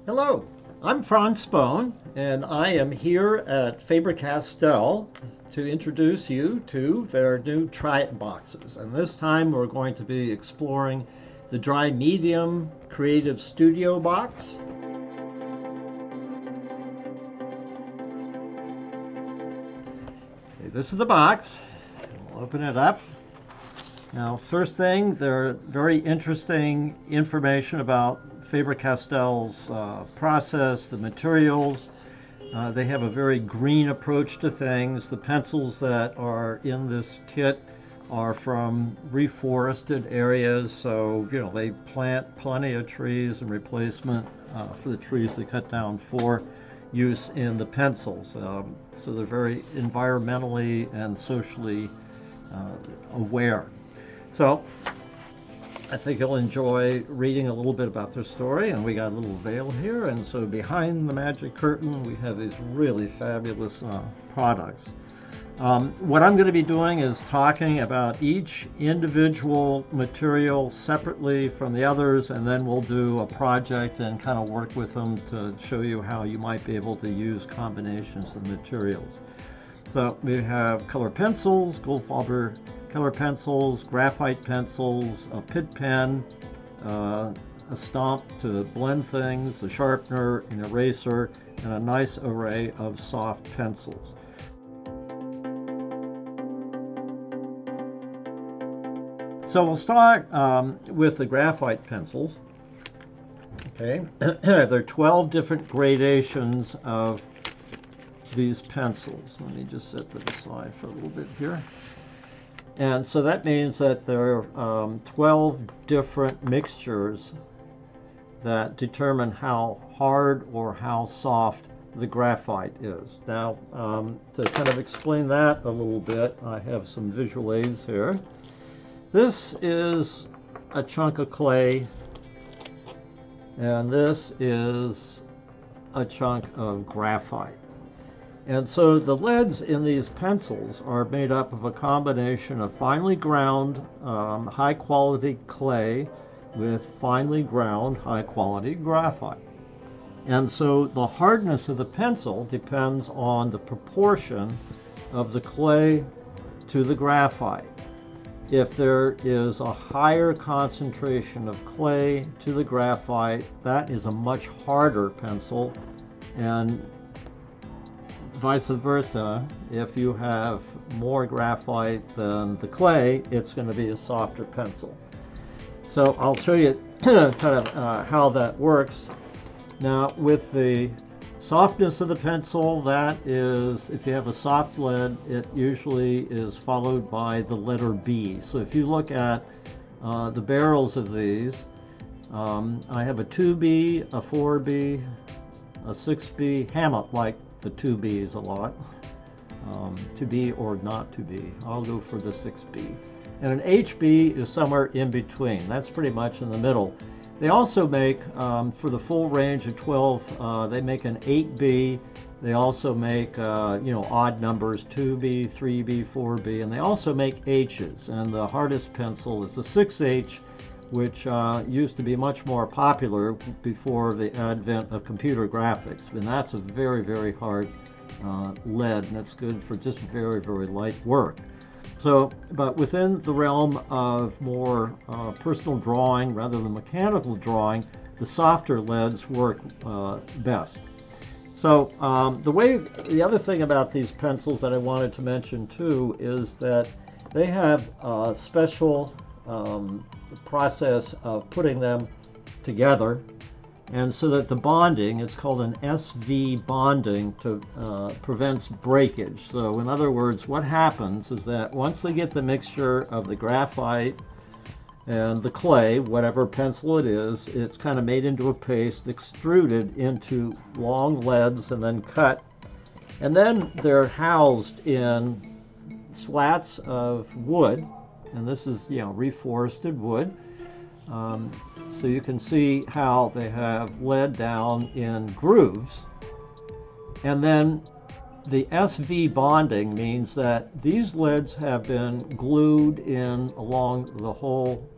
Hello, I'm Franz Spohn, and I am here at Faber-Castell to introduce you to their new Try It boxes. And this time we're going to be exploring the Dry Medium Creative Studio box. Okay, this is the box. We'll open it up. Now, first thing, there's very interesting information about Faber-Castell's process, the materials. They have a very green approach to things. The pencils that are in this kit are from reforested areas, so they plant plenty of trees in replacement for the trees they cut down for use in the pencils. So they're very environmentally and socially aware. So I think you'll enjoy reading a little bit about their story, and we got a little veil here, and so behind the magic curtain we have these really fabulous products. What I'm going to be doing is talking about each individual material separately from the others, and then we'll do a project and kind of work with them to show you how you might be able to use combinations of materials. So we have color pencils, Goldfaber color pencils, graphite pencils, a Pitt pen, a stomp to blend things, a sharpener, an eraser, and a nice array of soft pencils. So we'll start with the graphite pencils. Okay, there are 12 different gradations of these pencils. Let me just set them aside for a little bit here. And so that means that there are 12 different mixtures that determine how hard or how soft the graphite is. Now, to kind of explain that a little bit, I have some visual aids here. This is a chunk of clay, and this is a chunk of graphite. And so the leads in these pencils are made up of a combination of finely ground, high-quality clay with finely ground, high-quality graphite. And so the hardness of the pencil depends on the proportion of the clay to the graphite. If there is a higher concentration of clay to the graphite, that is a much harder pencil, and vice versa. If you have more graphite than the clay, it's going to be a softer pencil. So I'll show you kind of how that works. Now, with the softness of the pencil, that is, if you have a soft lead, it usually is followed by the letter B. So if you look at the barrels of these, I have a 2B, a 4B, a 6B, Hammett like the 2Bs a lot, to be or not to be. I'll go for the 6B. And an HB is somewhere in between. That's pretty much in the middle. They also make, for the full range of 12, they make an 8B. They also make, odd numbers, 2B, 3B, 4B, and they also make H's. And the hardest pencil is the 6H, which used to be much more popular before the advent of computer graphics. And that's a very, very hard lead, and it's good for just very, very light work. So, but within the realm of more personal drawing rather than mechanical drawing, the softer leads work best. So the other thing about these pencils that I wanted to mention too is that they have a special process of putting them together, and so that the bonding, it's called an SV bonding, to prevents breakage. So in other words, what happens is that once they get the mixture of the graphite and the clay, whatever pencil it is, it's kind of made into a paste, extruded into long leads, and then cut, and then they're housed in slats of wood. And this is, reforested wood. So you can see how they have lead down in grooves. And then the SV bonding means that these leads have been glued in along the whole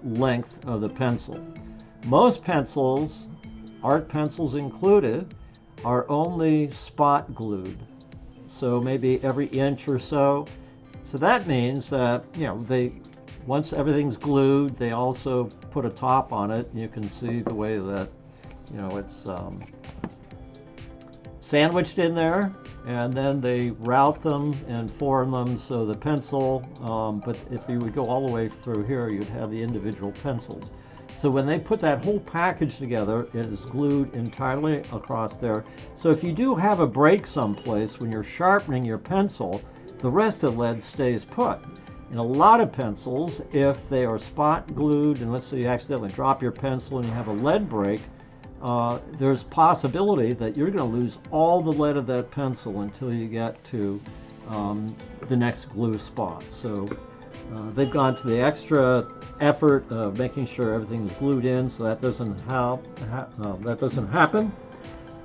length of the pencil. Most pencils art pencils included, are only spot glued. So maybe every inch or so. So that means that, once everything's glued, they also put a top on it. You can see the way that, it's sandwiched in there, and then they route them and form them so the pencil, but if you would go all the way through here, you'd have the individual pencils. So when they put that whole package together, it is glued entirely across there. So if you do have a break someplace when you're sharpening your pencil, the rest of the lead stays put. In a lot of pencils, if they are spot glued, and let's say you accidentally drop your pencil and you have a lead break, there's possibility that you're going to lose all the lead of that pencil until you get to the next glue spot. So they've gone to the extra effort of making sure everything's glued in, so that doesn't happen.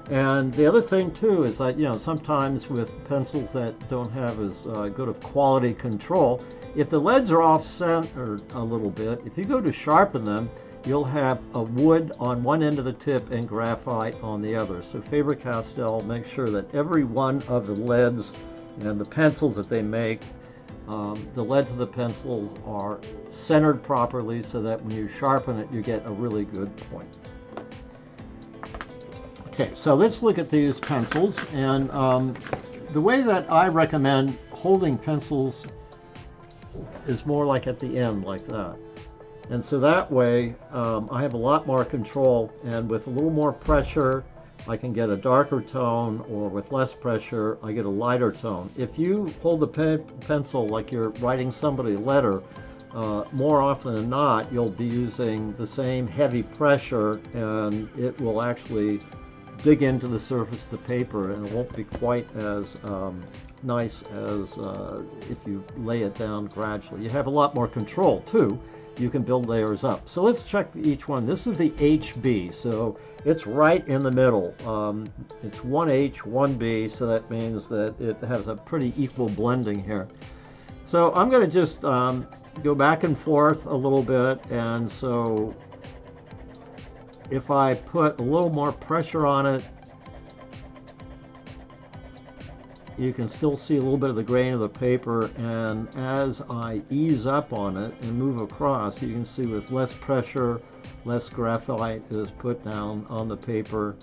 And the other thing too is that, sometimes with pencils that don't have as good of quality control, if the leads are off-centered a little bit, if you go to sharpen them, you'll have a wood on one end of the tip and graphite on the other. So Faber-Castell makes sure that every one of the leads and the pencils that they make, the leads of the pencils are centered properly so that when you sharpen it, you get a really good point. Okay, so let's look at these pencils, and the way that I recommend holding pencils is more like at the end, like that. And so that way I have a lot more control, and with a little more pressure I can get a darker tone, or with less pressure I get a lighter tone. If you hold the pencil like you're writing somebody a letter, more often than not you'll be using the same heavy pressure, and it will actually dig into the surface of the paper, and it won't be quite as nice as if you lay it down gradually. You have a lot more control too. You can build layers up. So let's check each one. This is the HB, so it's right in the middle. It's 1H, 1B, so that means that it has a pretty equal blending here. So I'm going to just go back and forth a little bit, and so if I put a little more pressure on it, you can still see a little bit of the grain of the paper, and as I ease up on it and move across, you can see with less pressure, less graphite is put down on the paper,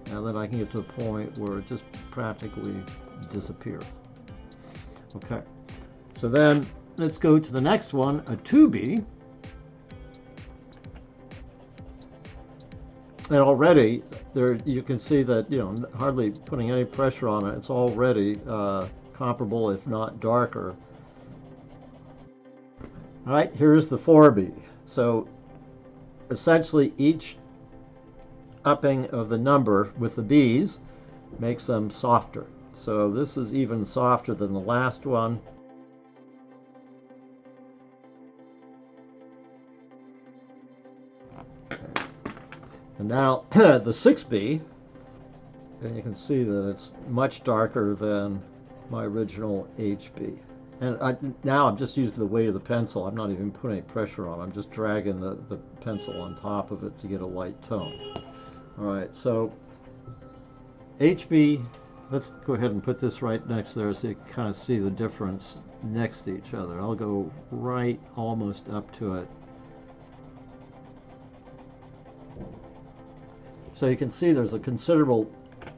and then I can get to a point where it just practically disappears. Okay, so then let's go to the next one, a 2B. And already there you can see that, hardly putting any pressure on it, it's already comparable, if not darker. All right, here's the 4B. So essentially each upping of the number with the B's makes them softer. So this is even softer than the last one. And now the 6B, and you can see that it's much darker than my original HB. And now I'm just using the weight of the pencil. I'm not even putting any pressure on. I'm just dragging the pencil on top of it to get a light tone. All right, so HB, let's go ahead and put this right next there so you can kind of see the difference next to each other. I'll go right almost up to it. So you can see there's a considerable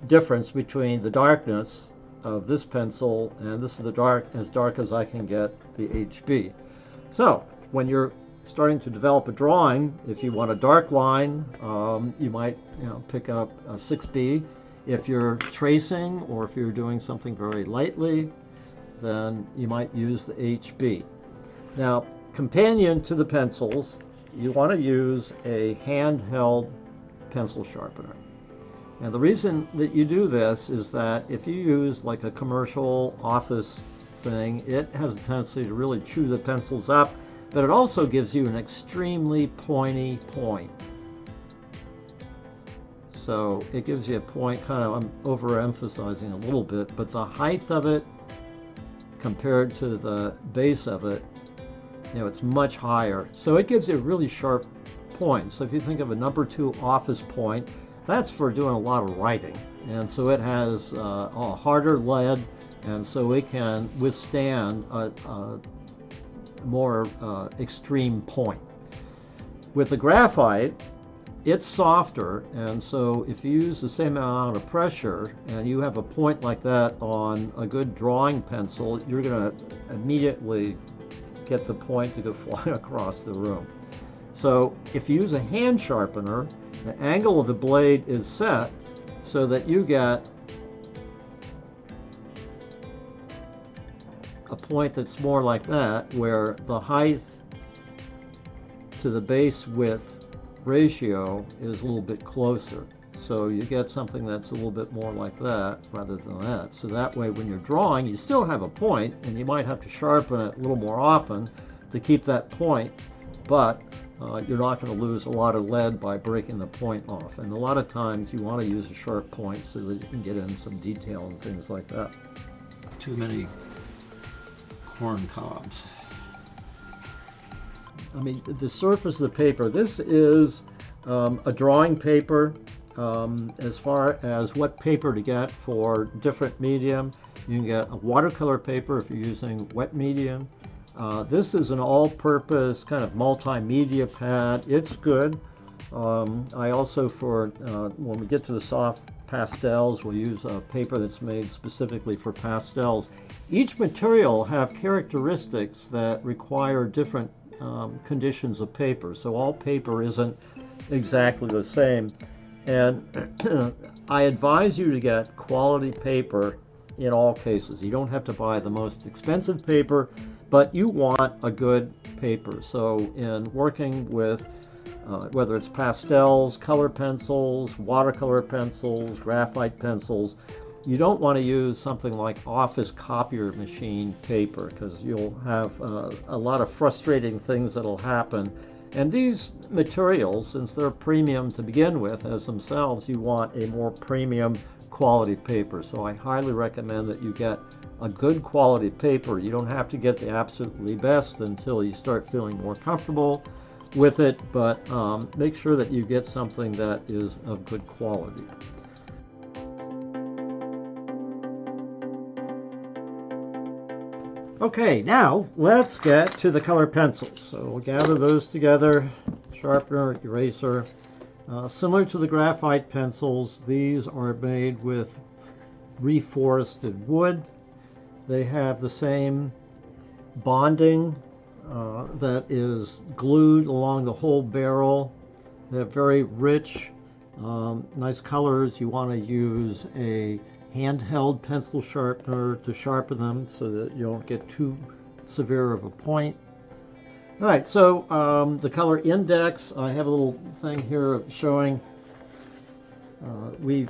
difference between the darkness of this pencil, and this is the as dark as I can get the HB. So when you're starting to develop a drawing, if you want a dark line, you might pick up a 6B. If you're tracing, or if you're doing something very lightly, then you might use the HB. Now, companion to the pencils, you want to use a handheld pencil sharpener. And the reason that you do this is that if you use like a commercial office thing, it has a tendency to really chew the pencils up, but it also gives you an extremely pointy point. So it gives you a point, kind of, I'm overemphasizing a little bit, but the height of it compared to the base of it, it's much higher. So it gives you a really sharp point. So if you think of a number 2 office point, That's for doing a lot of writing, and so it has a harder lead, and so it can withstand a more extreme point. With the graphite, it's softer, and so if you use the same amount of pressure and you have a point like that on a good drawing pencil, you're going to immediately get the point to go flying across the room. So if you use a hand sharpener, the angle of the blade is set so that you get a point that's more like that, where the height to the base width ratio is a little bit closer. So you get something that's a little bit more like that rather than that. So that way when you're drawing, you still have a point, and you might have to sharpen it a little more often to keep that point, but you're not going to lose a lot of lead by breaking the point off. And a lot of times you want to use a sharp point so that you can get in some detail and things like that. Too many corn cobs. I mean, the surface of the paper, this is a drawing paper. As far as what paper to get for different medium, you can get a watercolor paper if you're using wet medium. This is an all-purpose kind of multimedia pad. It's good. I also, for when we get to the soft pastels, we'll use a paper that's made specifically for pastels. Each material have characteristics that require different conditions of paper, so all paper isn't exactly the same, and I advise you to get quality paper in all cases. You don't have to buy the most expensive paper, but you want a good paper. So in working with whether it's pastels, color pencils, watercolor pencils, graphite pencils, you don't want to use something like office copier machine paper, because you'll have a lot of frustrating things that'll happen. And these materials, since they're premium to begin with as themselves, you want a more premium quality paper. So I highly recommend that you get a good quality paper. You don't have to get the absolutely best until you start feeling more comfortable with it, but make sure that you get something that is of good quality. Okay, now let's get to the color pencils. So we'll gather those together, sharpener, eraser. Similar to the graphite pencils, these are made with reforested wood. They have the same bonding that is glued along the whole barrel. They have very rich, nice colors. You want to use a handheld pencil sharpener to sharpen them so that you don't get too severe of a point. All right, so the color index, I have a little thing here showing we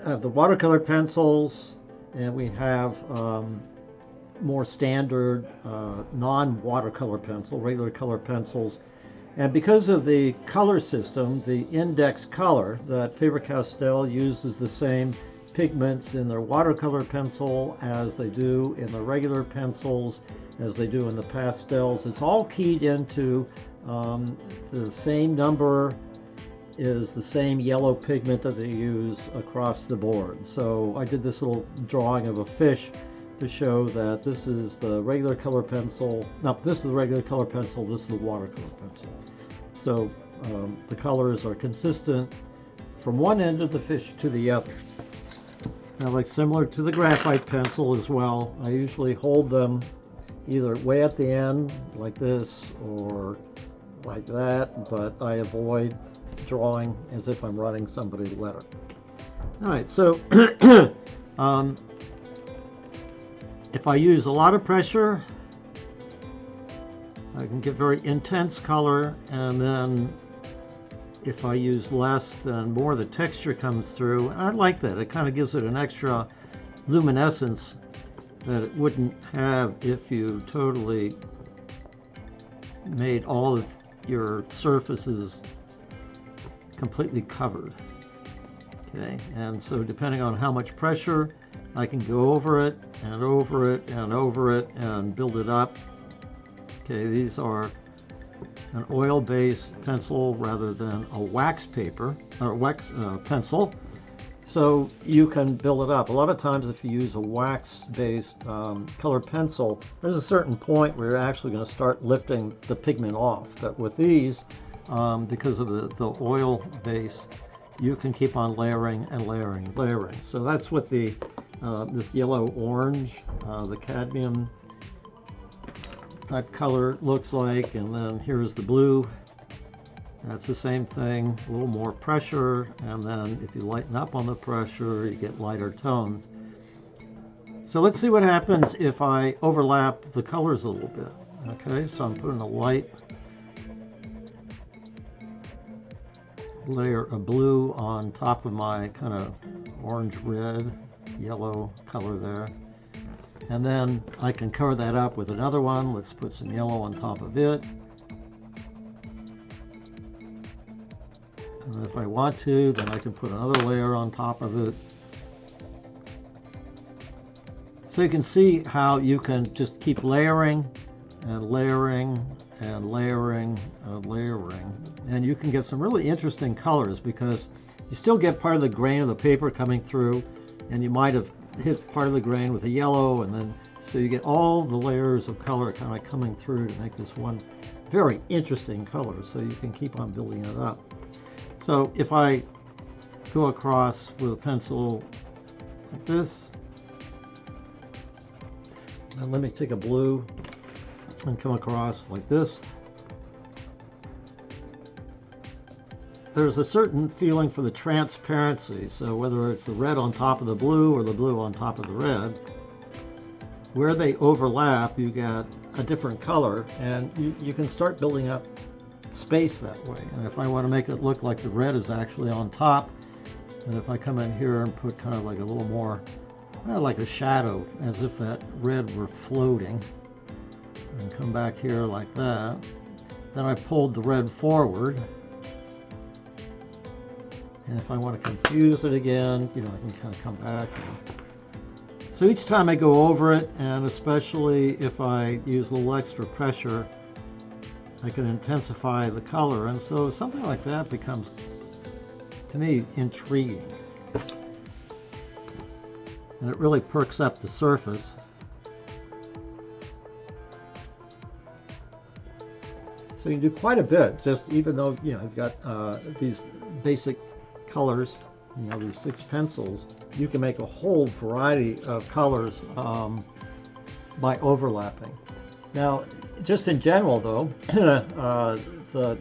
have the watercolor pencils, and we have more standard non-watercolor pencil, regular color pencils. And because of the color system, the index color, that Faber-Castell uses the same pigments in their watercolor pencil as they do in the regular pencils, as they do in the pastels. It's all keyed into the same number is the same yellow pigment that they use across the board. So I did this little drawing of a fish to show that this is the regular color pencil. No, this is the regular color pencil, this is the watercolor pencil. So the colors are consistent from one end of the fish to the other. Now, like similar to the graphite pencil as well, I usually hold them either way at the end like this or like that, but I avoid drawing as if I'm writing somebody's letter. All right, so if I use a lot of pressure, I can get very intense color, and then if I use less, then more of the texture comes through. And I like that. It kind of gives it an extra luminescence that it wouldn't have if you totally made all of your surfaces completely covered. Okay, and so depending on how much pressure, I can go over it and over it and over it and build it up. Okay, these are an oil-based pencil rather than a wax paper or wax pencil. So you can build it up. A lot of times if you use a wax-based color pencil, there's a certain point where you're actually going to start lifting the pigment off. But with these, because of the oil base, you can keep on layering and layering and layering. So that's what the this yellow-orange, the cadmium type color looks like. And then here's the blue. That's the same thing, a little more pressure, and then if you lighten up on the pressure, you get lighter tones. So let's see what happens if I overlap the colors a little bit. Okay, so I'm putting a light layer of blue on top of my kind of orange-red, yellow color there. And then I can cover that up with another one. Let's put some yellow on top of it. And if I want to, then I can put another layer on top of it. So you can see how you can just keep layering and layering and layering and layering. And you can get some really interesting colors because you still get part of the grain of the paper coming through, and you might have hit part of the grain with a yellow, and then so you get all the layers of color kind of coming through to make this one very interesting color. So you can keep on building it up. So if I go across with a pencil like this, and let me take a blue and come across like this, there's a certain feeling for the transparency. So whether it's the red on top of the blue or the blue on top of the red, where they overlap, you get a different color, and you can start building up space that way. And if I want to make it look like the red is actually on top, and if I come in here and put kind of like a little more, kind of like a shadow, as if that red were floating, and come back here like that, then I pulled the red forward. And if I want to confuse it again, you know, I can kind of come back. So each time I go over it, and especially if I use a little extra pressure, I can intensify the color, and so something like that becomes, to me, intriguing. And it really perks up the surface. So you can do quite a bit, just even though, you know, you've got these basic colors, you know, these 6 pencils, you can make a whole variety of colors by overlapping. Now, just in general, though, the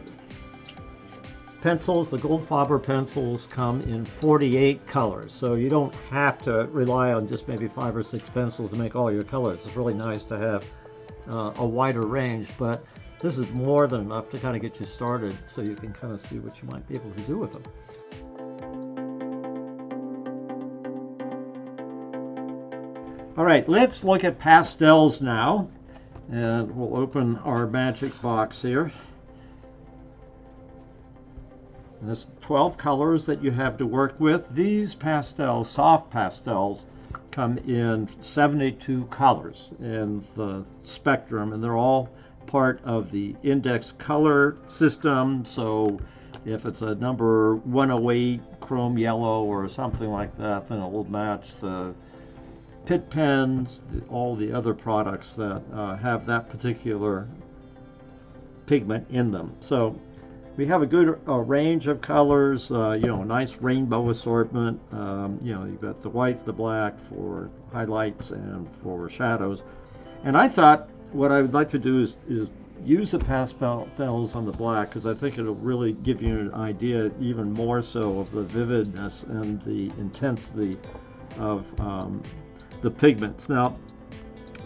pencils, the Goldfaber pencils, come in 48 colors, so you don't have to rely on just maybe 5 or 6 pencils to make all your colors. It's really nice to have a wider range, but this is more than enough to kind of get you started, so you can kind of see what you might be able to do with them. All right, let's look at pastels now. And we'll open our magic box here. And there's 12 colors that you have to work with. These pastels, soft pastels, come in 72 colors in the spectrum, and they're all part of the index color system. So if it's a number 108 chrome yellow or something like that, then it will match the Pitt pens, all the other products that have that particular pigment in them. So we have a good range of colors, you know, a nice rainbow assortment. You know, you've got the white, the black for highlights and for shadows. And I thought what I would like to do is use the pastels on the black, because I think it'll really give you an idea even more so of the vividness and the intensity of the pigments. Now,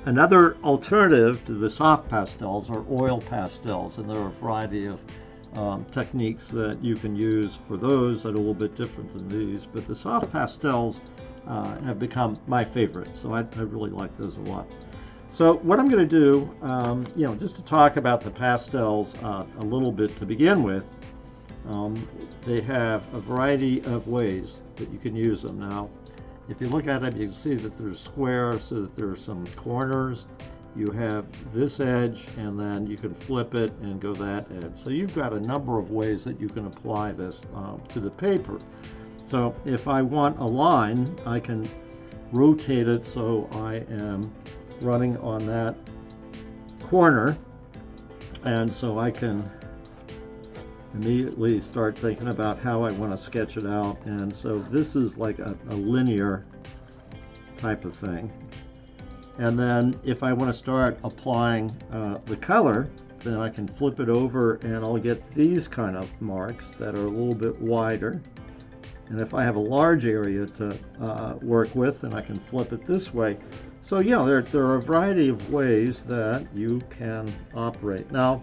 another alternative to the soft pastels are oil pastels, and there are a variety of techniques that you can use for those that are a little bit different than these, but the soft pastels have become my favorite, so I really like those a lot. So what I'm going to do, you know, just to talk about the pastels a little bit to begin with, they have a variety of ways that you can use them. Now, if you look at them, you can see that they're square, so that there are some corners. you have this edge, and then you can flip it and go that edge. So you've got a number of ways that you can apply this to the paper. So if I want a line, I can rotate it so I am running on that corner, and so I can immediately start thinking about how I want to sketch it out. And so this is like a linear type of thing. And then if I want to start applying the color, then I can flip it over and I'll get these kind of marks that are a little bit wider. And if I have a large area to work with, then I can flip it this way. So yeah, there are a variety of ways that you can operate. Now,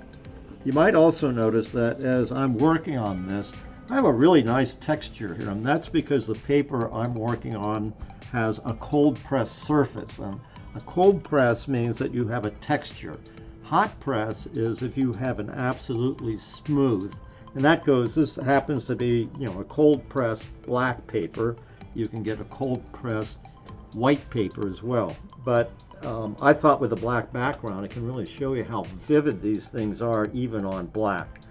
you might also notice that as I'm working on this, I have a really nice texture here, and that's because the paper I'm working on has a cold press surface. And a cold press means that you have a texture. Hot press is if you have an absolutely smooth. And that goes, this happens to be, a cold press black paper. You can get a cold press white paper as well. But I thought with a black background, it can really show you how vivid these things are even on black.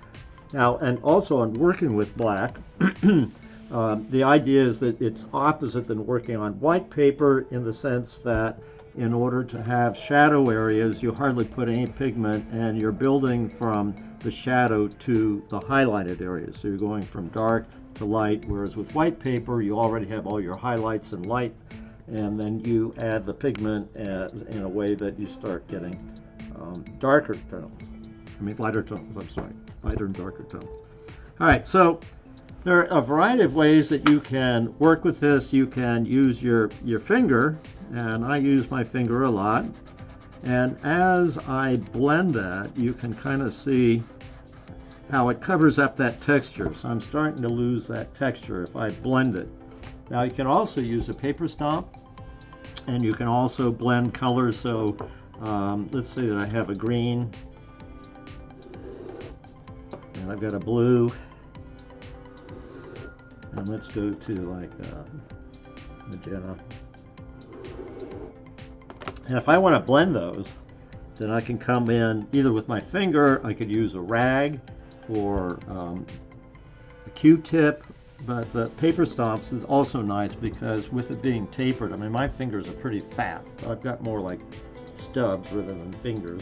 Now, and also on working with black, the idea is that it's opposite than working on white paper in the sense that in order to have shadow areas, you hardly put any pigment and you're building from the shadow to the highlighted areas. So you're going from dark to light, whereas with white paper, you already have all your highlights and light, and then you add the pigment in a way that you start getting darker tones. Lighter tones, I'm sorry. Lighter and darker tones. All right, so there are a variety of ways that you can work with this. You can use your finger, and I use my finger a lot. And as I blend that, you can kind of see how it covers up that texture. So I'm starting to lose that texture if I blend it. Now you can also use a paper stomp, and you can also blend colors. So let's say that I have a green, and I've got a blue, and let's go to like magenta. And if I want to blend those, then I can come in either with my finger, I could use a rag or a Q-tip, but the paper stomps is also nice because with it being tapered, my fingers are pretty fat. I've got more like stubs rather than fingers.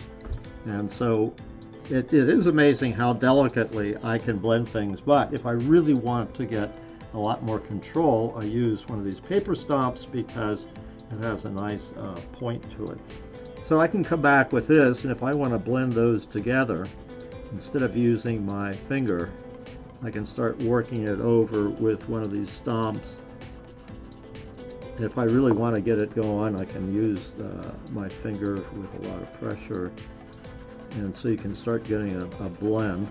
And so it is amazing how delicately I can blend things, but if I really want to get a lot more control, I use one of these paper stomps because it has a nice point to it. So I can come back with this, and if I want to blend those together, instead of using my finger, I can start working it over with one of these stomps. If I really want to get it going, I can use my finger with a lot of pressure, and so you can start getting a blend.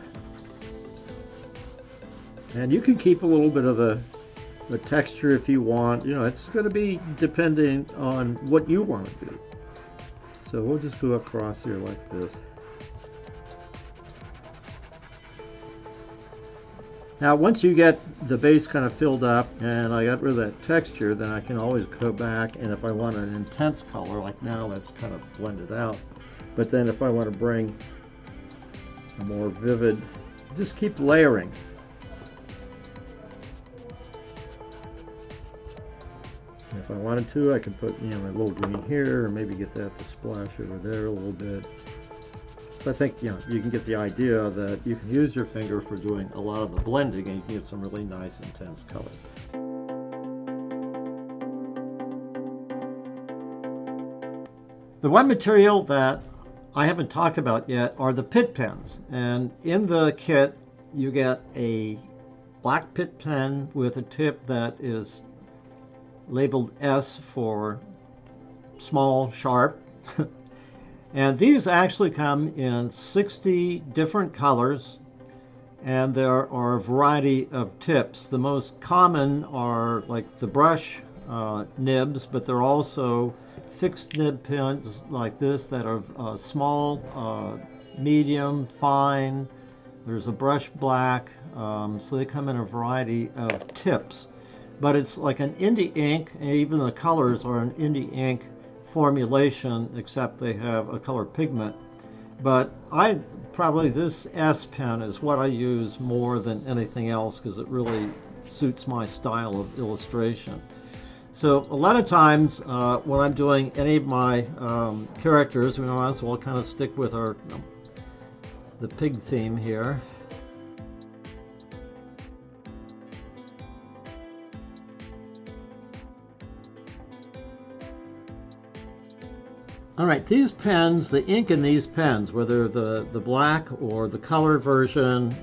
And you can keep a little bit of the texture if you want. It's going to be depending on what you want to do. So we'll just go across here like this. Now once you get the base kind of filled up and I got rid of that texture, then I can always go back, and if I want an intense color, like now that's kind of blended out, but then if I want to bring a more vivid, just keep layering. If I wanted to, I could put my little green here, or maybe get that to splash over there a little bit. So I think you can get the idea that you can use your finger for doing a lot of the blending, and you can get some really nice intense colors. The one material that I haven't talked about yet are the Pitt pens, and in the kit you get a black Pitt pen with a tip that is labeled S for small, sharp. And these actually come in 60 different colors, and there are a variety of tips. The most common are like the brush nibs, but there are also fixed nib pens like this that are small, medium, fine. There's a brush black, so they come in a variety of tips. But it's like an indie ink, and even the colors are an indie ink formulation, except they have a color pigment. But probably this S pen is what I use more than anything else because it really suits my style of illustration. So a lot of times when I'm doing any of my characters, we might as well kind of stick with the pig theme here. All right, these pens, the ink in these pens, whether the black or the color version,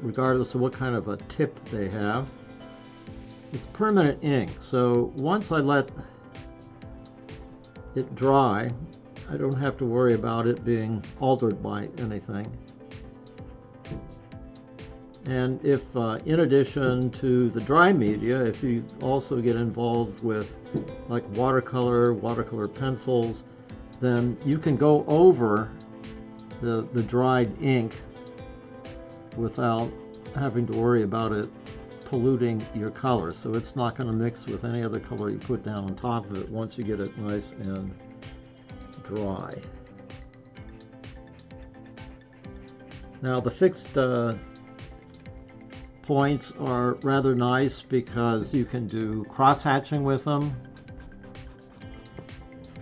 regardless of what kind of a tip they have, it's permanent ink. So once I let it dry, I don't have to worry about it being altered by anything. And if, in addition to the dry media, if you also get involved with like watercolor pencils, then you can go over the dried ink without having to worry about it polluting your color. So it's not going to mix with any other color you put down on top of it once you get it nice and dry. Now the fixed points are rather nice because you can do cross-hatching with them,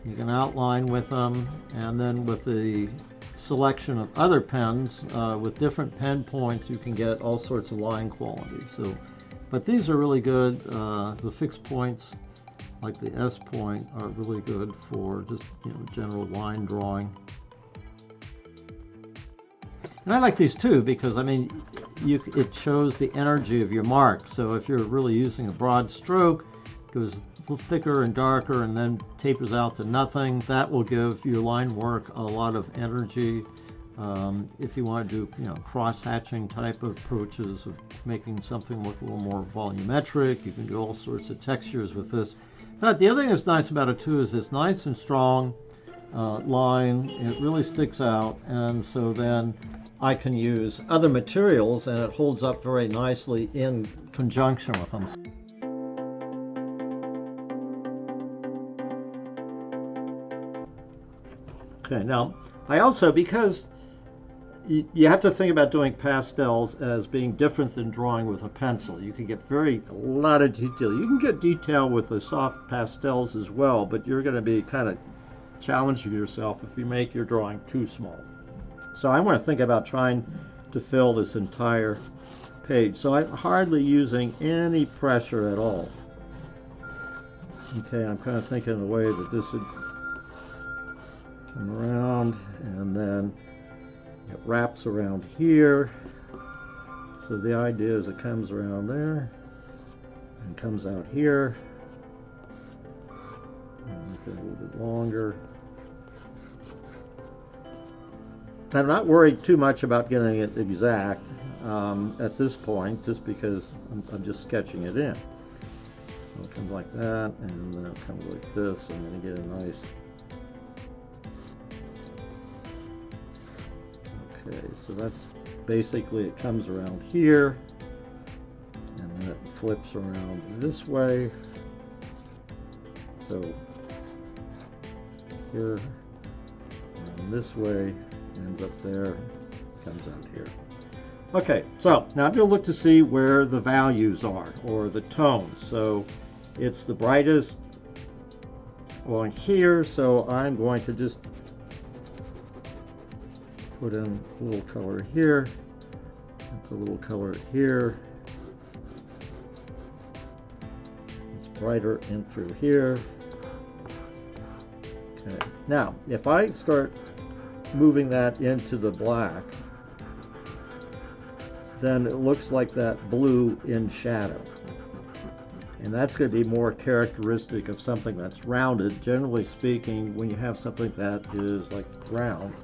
you can outline with them, and then with the selection of other pens with different pen points you can get all sorts of line quality. So, but these are really good. The fixed points like the S point are really good for just general line drawing. And I like these too because I mean it shows the energy of your mark. So if you're really using a broad stroke, it goes a little thicker and darker and then tapers out to nothing. That will give your line work a lot of energy. If you want to do cross-hatching type of approaches of making something look a little more volumetric, you can do all sorts of textures with this. But the other thing that's nice about it too is it's nice and strong line. It really sticks out, and so then I can use other materials and it holds up very nicely in conjunction with them. Okay, now I also, because you have to think about doing pastels as being different than drawing with a pencil. You can get a lot of detail. You can get detail with the soft pastels as well, but you're going to be kind of challenging yourself if you make your drawing too small. So I want to think about trying to fill this entire page. So I'm hardly using any pressure at all. Okay, I'm kind of thinking the way that this would come around, and then it wraps around here. So the idea is it comes around there and comes out here. Make it a little bit longer. I'm not worried too much about getting it exact at this point, just because I'm just sketching it in. So it comes like that, and then it comes like this, and then you get a nice. Okay, so that's basically, it comes around here, and then it flips around this way. So here, around this way, ends up there, comes out here. Okay, so now I'm going to look to see where the values are, or the tones. So it's the brightest on here, so I'm going to just put in a little color here, and put a little color here. It's brighter in through here. Okay, now if I start moving that into the black, then it looks like that blue in shadow. And that's going to be more characteristic of something that's rounded. Generally speaking, when you have something that is like round,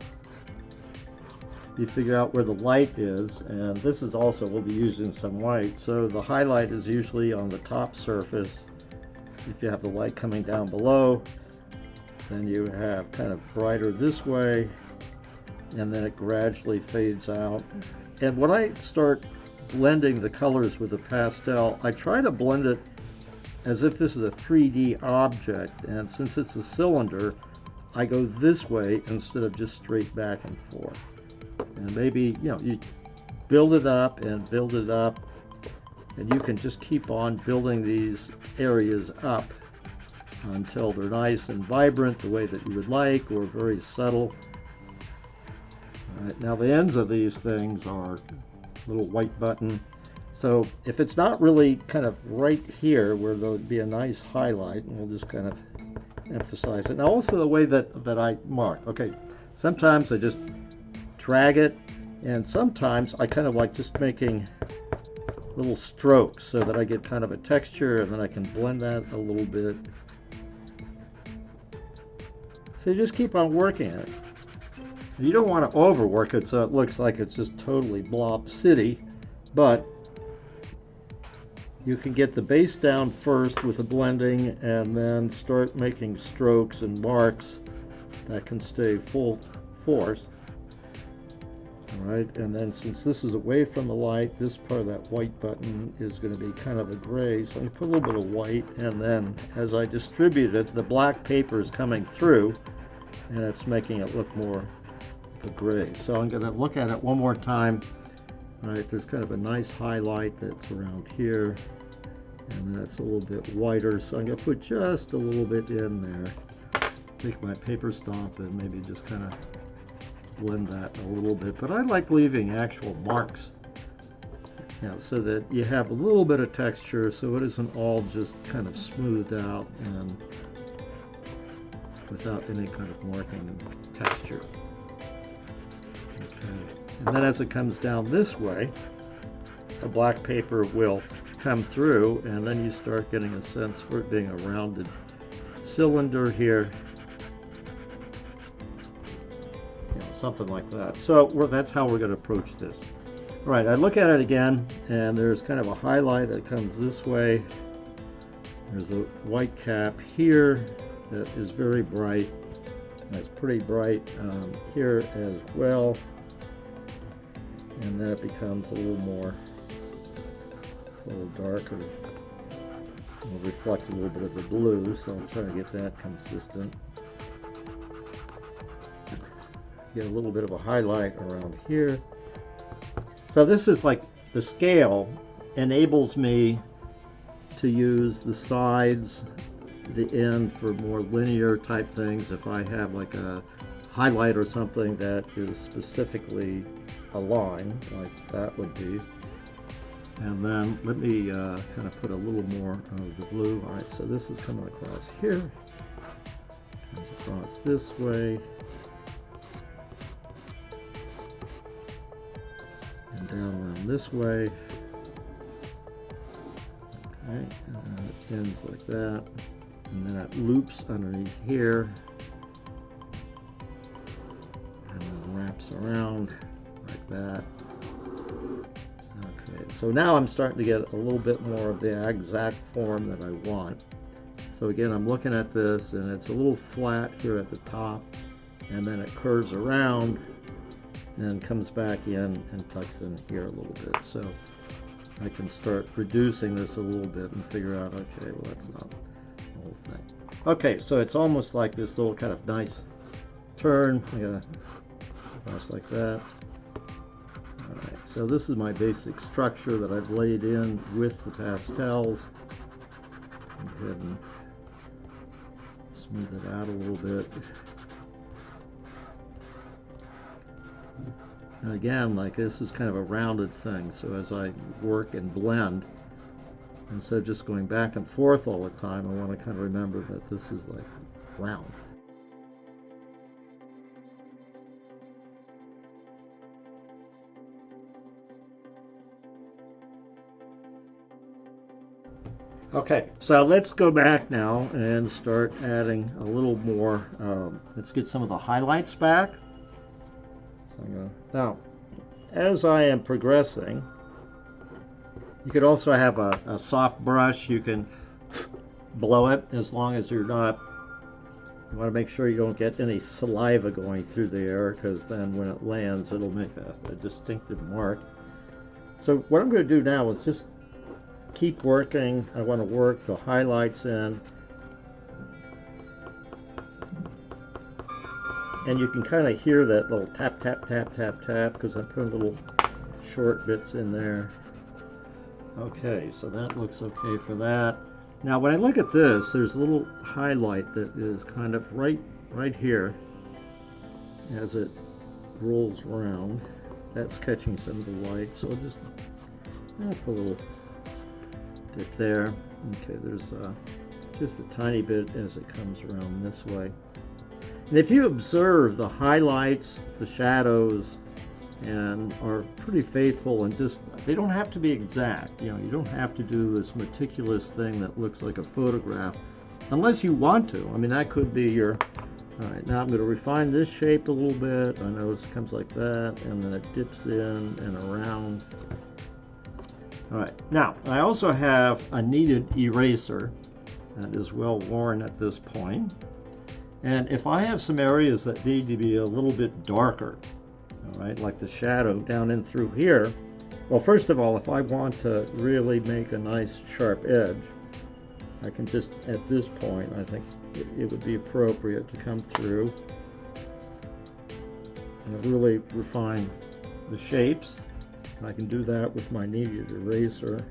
you figure out where the light is, and this is also, we'll be using some white, so the highlight is usually on the top surface. If you have the light coming down below, then you have kind of brighter this way, and then it gradually fades out. And when I start blending the colors with the pastel, I try to blend it as if this is a 3D object, and since it's a cylinder, I go this way instead of just straight back and forth. And maybe, you build it up and build it up, and you can just keep on building these areas up until they're nice and vibrant the way that you would like, or very subtle. All right, now the ends of these things are little white button. So if it's not really kind of right here where there'll be a nice highlight, and we'll just kind of emphasize it. Now also the way that I mark. Okay, sometimes I just drag it, and sometimes I kind of like just making little strokes so that I get kind of a texture, and then I can blend that a little bit. So you just keep on working it. You don't want to overwork it so it looks like it's just totally blob city, but you can get the base down first with the blending and then start making strokes and marks that can stay full force. Alright, and then since this is away from the light, this part of that white button is going to be kind of a gray, so I'm going to put a little bit of white, and then as I distribute it, the black paper is coming through and it's making it look more like a gray. So I'm going to look at it one more time. Right, there's kind of a nice highlight that's around here, and that's a little bit whiter, so I'm going to put just a little bit in there. Take my paper stomp and maybe just kind of blend that a little bit, but I like leaving actual marks so that you have a little bit of texture, so it isn't all just kind of smoothed out and without any kind of marking texture. Okay. And then as it comes down this way, the black paper will come through, and then you start getting a sense for it being a rounded cylinder here. Something like that. So that's how we're going to approach this. All right, I look at it again, and there's kind of a highlight that comes this way. There's a white cap here that is very bright. That's pretty bright here as well. And then it becomes a little darker. It'll reflect a little bit of the blue, so I'm trying to get that consistent. Get a little bit of a highlight around here. So this is like the scale enables me to use the sides, the end for more linear type things. If I have like a highlight or something that is specifically a line, like that would be. And then let me kind of put a little more of the blue. All right, so this is coming across here, comes across this way, and down around this way. Okay, and then it ends like that, and then it loops underneath here, and then wraps around like that. Okay, so now I'm starting to get a little bit more of the exact form that I want. So again, I'm looking at this, and it's a little flat here at the top, and then it curves around and comes back in and tucks in here a little bit. So I can start reducing this a little bit and figure out, okay, well, that's not the whole thing. Okay, so it's almost like this little kind of nice turn. I gotta cross like that. All right, so this is my basic structure that I've laid in with the pastels. Go ahead and smooth it out a little bit. And again, like this is kind of a rounded thing, so as I work and blend, instead of just going back and forth all the time, I want to kind of remember that this is like round. Okay, so let's go back now and start adding a little more. Let's get some of the highlights back. Now, as I am progressing, you could also have a soft brush. You can blow it as long as you're not, you want to make sure you don't get any saliva going through the air, because then when it lands, it'll make a distinctive mark. So what I'm going to do now is just keep working. I want to work the highlights in. And you can kind of hear that little tap, tap, tap, tap, tap, because I'm putting little short bits in there. Okay, so that looks okay for that. Now when I look at this, there's a little highlight that is kind of right here as it rolls around. That's catching some of the light, so I'll just put a little dip there. Okay, there's just a tiny bit as it comes around this way. And if you observe the highlights, the shadows, and are pretty faithful, and just, they don't have to be exact. You know, you don't have to do this meticulous thing that looks like a photograph unless you want to. I mean, that could be your, all right, now I'm going to refine this shape a little bit. I notice it comes like that, and then it dips in and around. All right, now I also have a kneaded eraser that is well worn at this point. And if I have some areas that need to be a little bit darker, all right, like the shadow down in through here, well, first of all, if I want to really make a nice sharp edge, I can just, at this point, I think it would be appropriate to come through and really refine the shapes. And I can do that with my kneaded eraser.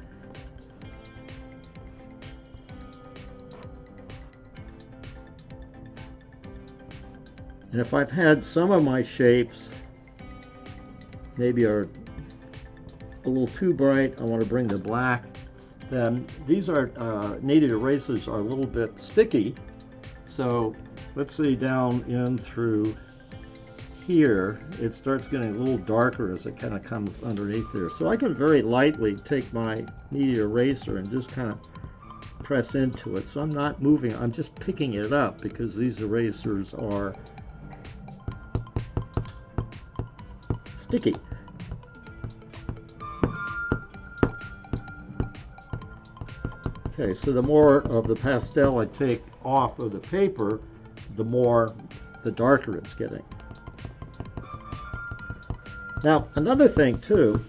And if I've had some of my shapes maybe are a little too bright, I want to bring the black, then these are kneaded erasers are a little bit sticky. So let's see, down in through here, it starts getting a little darker as it kind of comes underneath there. So I can very lightly take my kneaded eraser and just kind of press into it. So I'm not moving, I'm just picking it up because these erasers are sticky. Okay, so the more of the pastel I take off of the paper, the darker it's getting. Now, another thing too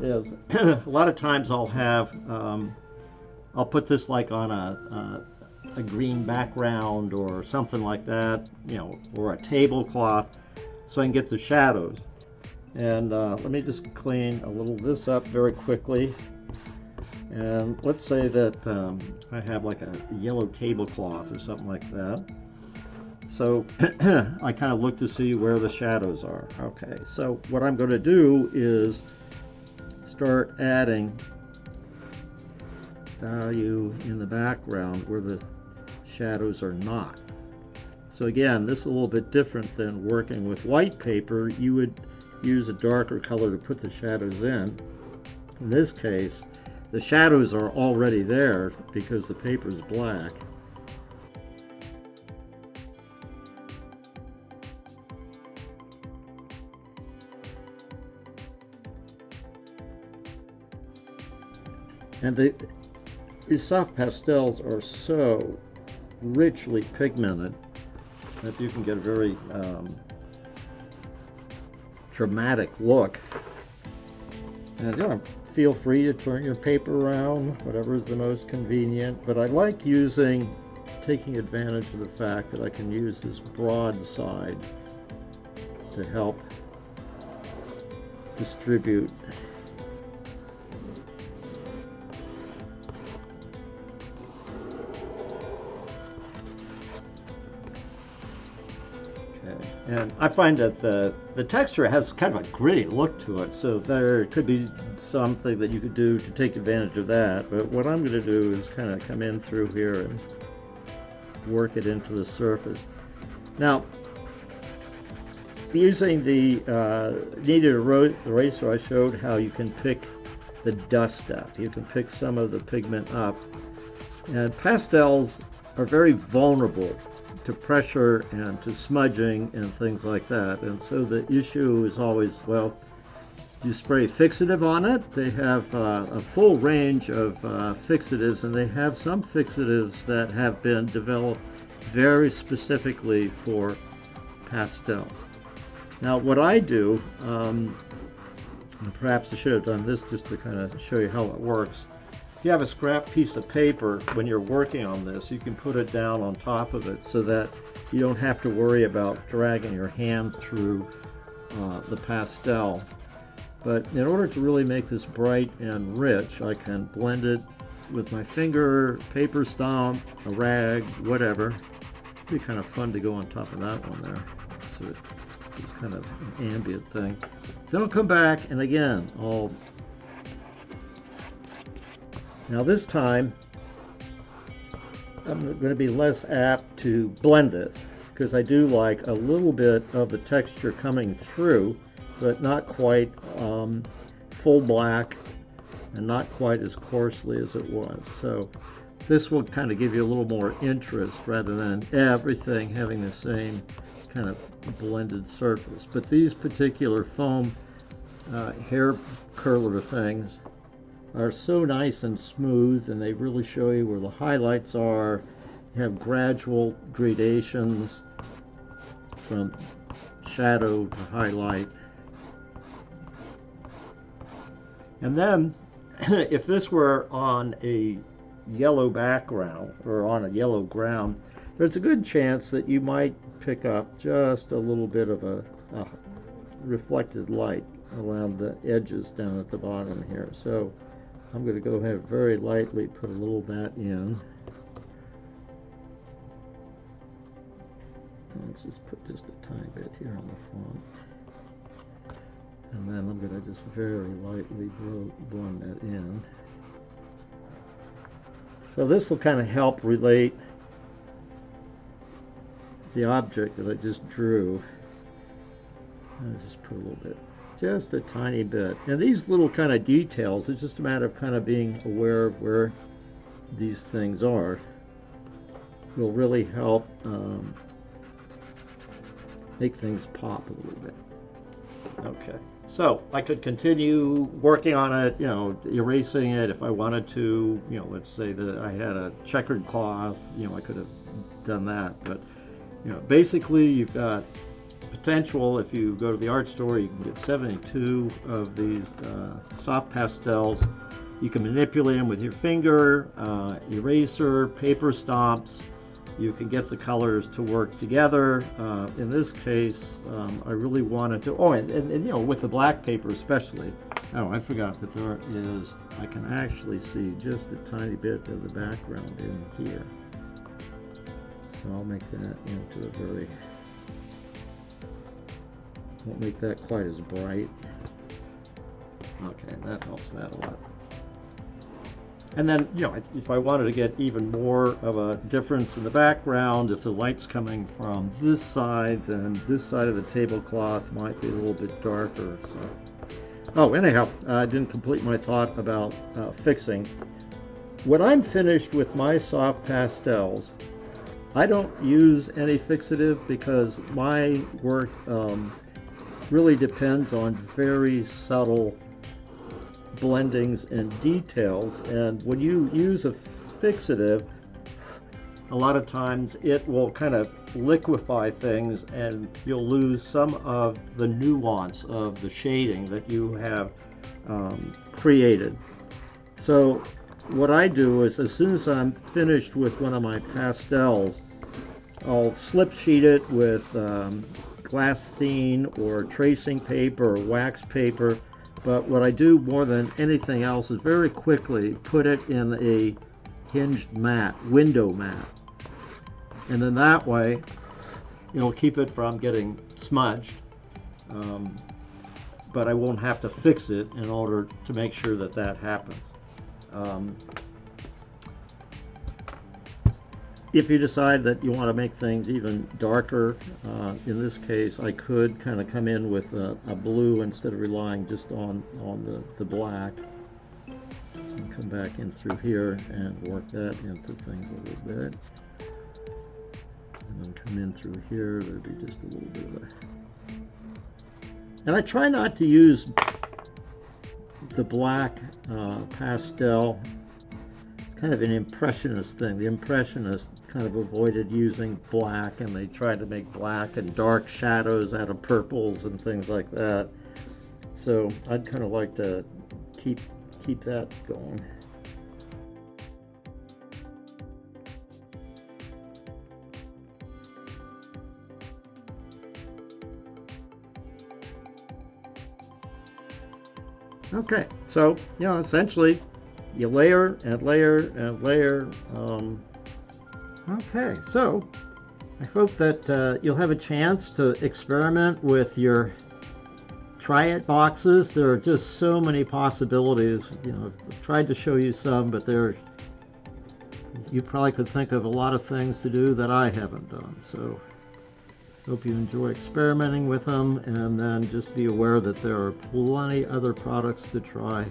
is a lot of times I'll have, I'll put this like on a green background or something like that, you know, or a tablecloth, so I can get the shadows. And let me just clean a little of this up very quickly. And let's say that I have like a yellow tablecloth or something like that. So I kind of look to see where the shadows are. Okay, so what I'm going to do is start adding value in the background where the shadows are not. So again, this is a little bit different than working with white paper. You would use a darker color to put the shadows in. In this case, the shadows are already there because the paper is black. And these soft pastels are so richly pigmented that you can get a very dramatic look. And you know, feel free to turn your paper around, whatever is the most convenient. But I like taking advantage of the fact that I can use this broad side to help distribute. And I find that the texture has kind of a gritty look to it, so there could be something that you could do to take advantage of that. But what I'm going to do is kind of come in through here and work it into the surface. Now, using the kneaded eraser, I showed how you can pick the dust up. You can pick some of the pigment up. And pastels are very vulnerable to pressure and to smudging and things like that. And so the issue is always, well, you spray fixative on it. They have a full range of fixatives, and they have some fixatives that have been developed very specifically for pastel. Now what I do, and perhaps I should have done this just to kind of show you how it works. if you have a scrap piece of paper when you're working on this, you can put it down on top of it so that you don't have to worry about dragging your hand through the pastel. But in order to really make this bright and rich, I can blend it with my finger, paper stomp, a rag, whatever. It'd be kind of fun to go on top of that one there. So it's kind of an ambient thing. Then I'll come back and again, now this time, I'm going to be less apt to blend it because I do like a little bit of the texture coming through, but not quite full black and not quite as coarsely as it was. So this will kind of give you a little more interest rather than everything having the same kind of blended surface. But these particular foam hair curler things are so nice and smooth, and they really show you where the highlights are. You have gradual gradations from shadow to highlight. And then if this were on a yellow background or on a yellow ground, there's a good chance that you might pick up just a little bit of a reflected light around the edges down at the bottom here. So I'm going to go ahead very lightly put a little of that in. Let's just put just a tiny bit here on the front. And then I'm going to just very lightly blend that in. So this will kind of help relate the object that I just drew. I'll just put a little bit, just a tiny bit. And these little kind of details, it's just a matter of kind of being aware of where these things are. Will really help make things pop a little bit. Okay, so I could continue working on it, you know, erasing it if I wanted to. You know, let's say that I had a checkered cloth, you know, I could have done that. But, you know, basically you've got potential. If you go to the art store, you can get 72 of these soft pastels. You can manipulate them with your finger, eraser, paper stomps. You can get the colors to work together. In this case, I really wanted to, and you know, with the black paper especially. Oh, I forgot that there is, I can actually see just a tiny bit of the background in here. So I'll make that into a very, won't make that quite as bright. Okay, that helps that a lot. And then, you know, if I wanted to get even more of a difference in the background, if the light's coming from this side, then this side of the tablecloth might be a little bit darker. So. Oh, anyhow, I didn't complete my thought about fixing. When I'm finished with my soft pastels, I don't use any fixative because my work really depends on very subtle blendings and details, and when you use a fixative, a lot of times it will kind of liquefy things and you'll lose some of the nuance of the shading that you have created. So what I do is, as soon as I'm finished with one of my pastels, I'll slip sheet it with glassine or tracing paper or wax paper. But what I do more than anything else is very quickly put it in a hinged mat, window mat. And then that way, it'll keep it from getting smudged. But I won't have to fix it in order to make sure that that happens. If you decide that you want to make things even darker, in this case I could kind of come in with a blue instead of relying just on the black. And come back in through here and work that into things a little bit. And then come in through here, there'd be just a little bit of a... And I try not to use the black pastel. Kind of an impressionist thing. The impressionists kind of avoided using black, and they tried to make black and dark shadows out of purples and things like that. So I'd kind of like to keep that going. Okay, so, essentially, you layer and layer and layer. Okay, so I hope that you'll have a chance to experiment with your Try It boxes. There are just so many possibilities. I've tried to show you some, but you probably could think of a lot of things to do that I haven't done. So hope you enjoy experimenting with them, and then just be aware that there are plenty other products to try